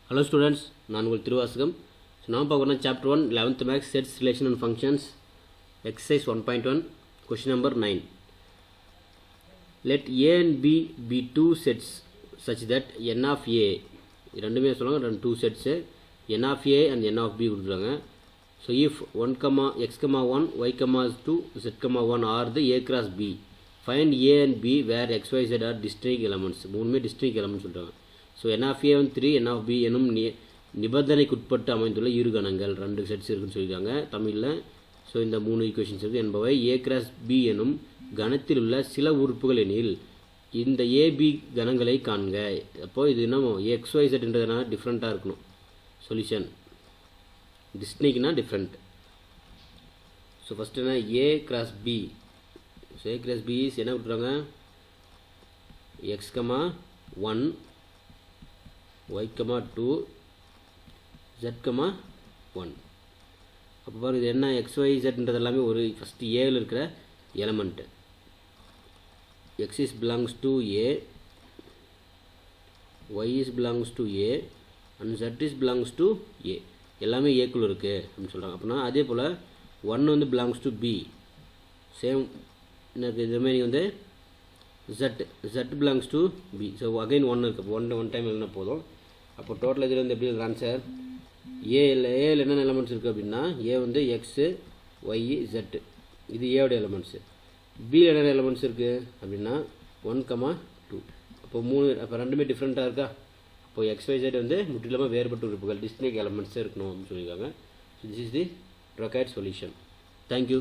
Hello students, நான் உங்கள் Thiruvasagam. So now பார்க்கணும் chapter 1 11th maths sets relation and functions exercise 1.1 question number 9. Let A and B be two sets such that n of A ரெண்டுமே சொல்லுவாங்க ரெண்டு two sets n of A and n of B கொடுத்துருக்காங்க. So if 1, x, 1, y, 2, z, 1 are the A cross B, find A and B where x, y, z are distinct elements. மூணுமே distinct elements சொல்கிறாங்க. So n of A வந்து 3, n of B எனும் நிபந்தனைக்குட்பட்டு அமைந்துள்ள இரு கணங்கள் ரெண்டு sets இருக்குன்னு சொல்லியிருக்காங்க தமிழில். ஸோ இந்த மூணு ஈக்குவேஷன்ஸ் இருக்குது என்பவை A கிராஸ் B எனும் கணத்தில் உள்ள சில உறுப்புகள் எனில் இந்த ஏபி கணங்களை காண்க. அப்போது இது என்ன XYZன்றதுனால டிஃப்ரெண்ட்டாக இருக்கணும். சொல்யூஷன் டிஸ்டிங்க்னா டிஃப்ரெண்ட். ஸோ ஃபஸ்ட்டு என்ன A cross B. So A cross B என்ன கொடுத்துருவாங்க x, 1, y, 2, z, 1. அப்போ பாருங்க இது என்ன XYZன்றது எல்லாமே ஒரு ஃபஸ்ட்டு ஏவில் இருக்கிற element. x is belongs to A, y is belongs to A and z is belongs to A. எல்லாமே ஏக்குள்ள இருக்குது அப்படின்னு சொல்கிறாங்க. அப்படின்னா அதே போல் 1 வந்து belongs to B. சேம் எனக்கு இதுமே வந்து z belongs to B. So again 1 இருக்குது. ஒன் டைம் எழுதினா போதும். அப்போ டோட்டல் இதில் வந்து எப்படி இருக்குது ஆன்சர் ஏல என்னென்ன எலமெண்ட்ஸ் இருக்குது அப்படின்னா ஏ வந்து எக்ஸு ஒய் ஜெட்டு இது ஏவோட எலமெண்ட்ஸு. பியில் என்னென்ன எலமெண்ட்ஸ் இருக்குது அப்படின்னா 1, 2. அப்போ அப்போ ரெண்டுமே டிஃப்ரெண்ட்டாக இருக்கா. அப்போது XYZ வந்து முற்றிலுமாக வேறுபட்ட உறுப்புகள் டிஸ்டிங்க்ட் எலமெண்ட்ஸே இருக்கணும் அப்படின்னு சொல்லியிருக்காங்க. So this is the required solution. Thank you.